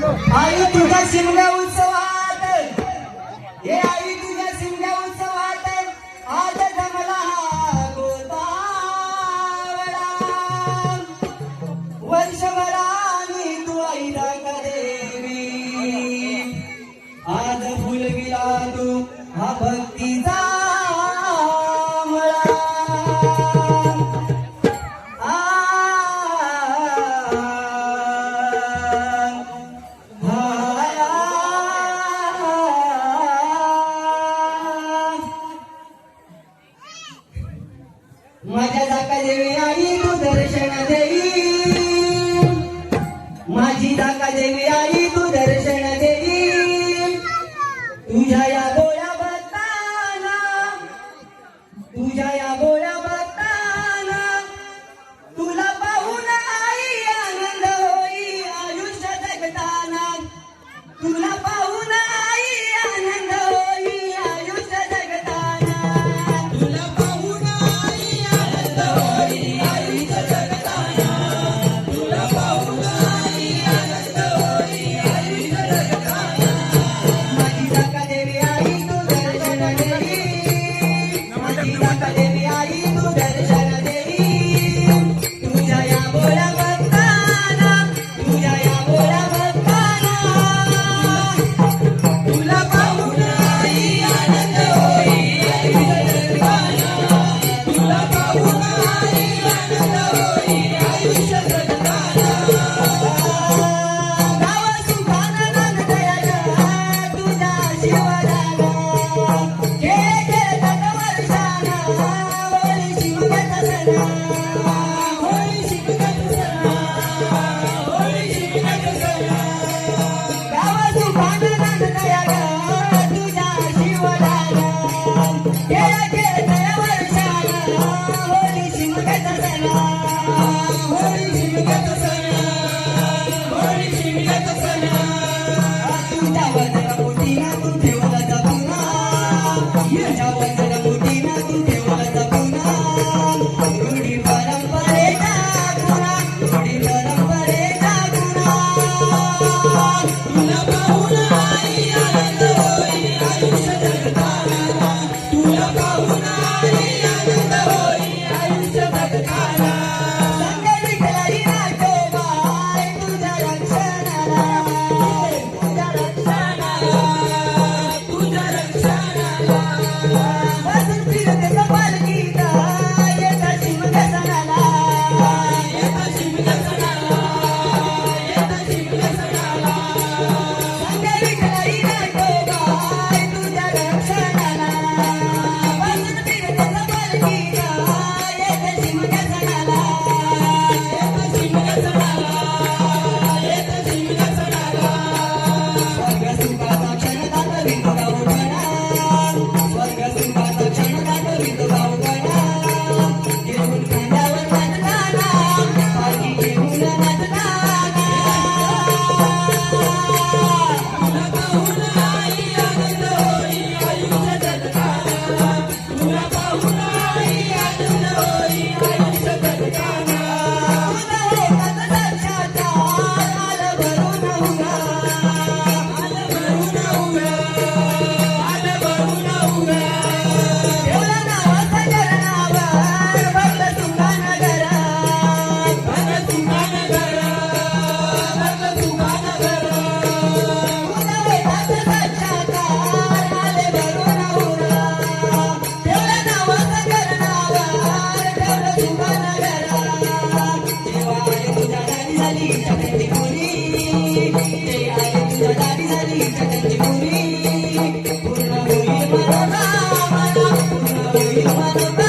आई तुझ्या शिमग्या उत्सवात, हे आई तुझ्या शिमग्या उत्सवात आज जमला हा गोतावळा. वर्षभरानी तू आईला का देवी, आज फुलविला तू हा भक्तीचा मळा. माझ्या जाका देवी आई तू दर्शन देवी, माझी जाका देवी आई तू दर्शन देवी. तुझ्या या बोळ्या भक्ताना, तुझ्या या बोळ्या भक्ताना तुला पाहून आई आनंद होई आयुष्य जगताना. तुला पाहून आई आनंद होई आयुष्य जगताना. तुला पाहून आई आनंद होई आयुष्य जगताना. तुला पाहून आई आनंद होई आयुष्य जगताना. माझी जाका देवी आई तू दर्शन देवी, माझी जाका देवी आई तू दर्शन देवी. तुझ्या या बोळ्या भक्ताना, तुझ्या या बोळ्या भक्ताना तुला पाहून आई आनंद होई आयुष्य जगताना. तुला पाहून आई आनंद होई आयुष्य जगताना. गाव सुखानं नांदतया ग तुझ्या शिवाराला, खेळ खेळतात वर्षाला होळी शिमग्याचा सण, होळी शिमग्याचा सण, होळी शिमग्याचा सण. गाव सुखानं नांदतया ग तुझ्या शिवाराला, खेळ खेळतया वर्षाला होळी शिमग्याचा सण, होळी शिमग्याचा सण, होळी शिमग्याचा सण. तुझ्या वज्रमुठीना तू ठेवला जपूना, तुझ्या वज्रमुठीना तू ठेवला जपूना. रूढी परंपरेचा गुणा, रूढी परंपरेचा गुणा. तुला पाहून आई आनंद होई आयुष्य जगताना. तुला पाहून आई आनंद होई आयुष्य जगताना. संग विठ्ठलाई नाटोबाई तुझ्या रक्षणाला, तुझ्या रक्षणाला, तुझ्या रक्षणाला. बसून फिरते पालखीत येता शिमग्या सणाला, येता शिमग्या सणाला, येता शिमग्या सणाला. संग विठ्ठलाई नाटोबाई तुझ्या रक्षणाला, बसून फिरते पालखीत येता शिमग्या सणाला, येता शिमग्या सणाला, येता शिमग्या सणाला. स्वर्ग सुखाचा क्षण दाखवीत गावठणा, स्वर्ग सुखाचा क्षण दाखवीत गावठणा. घेऊन खांद्यावर नाचताना, पालखी घेऊन नाचताना. तुला पाहून आई आनंद होई आयुष्य जगताना. तुला पाहून आई आनंद होई आयुष्य जगताना. तुझा एकाच साक्षात्कार आलं भरून उगा, आलं भरून उगा, आलं भरून उगा. ठेवलं नावाचं चरणावर भरलं सुखानं घरात, भरलं सुखानं घरात, भरलं सुखानं घरात. तुझा एकाच साक्षात्कार आले भरून उगा. ठेवलं नावाचं चरणावर ठेवलं सुखानं घरात. जेव्हा आई तुझ्या दारी झाली जगाची पुरी, जेव्हा आई तुझ्या दारी झाली जगाची पुरी. पूर्ण होईल मनोकामना, पूर्ण होईल मनोकामना.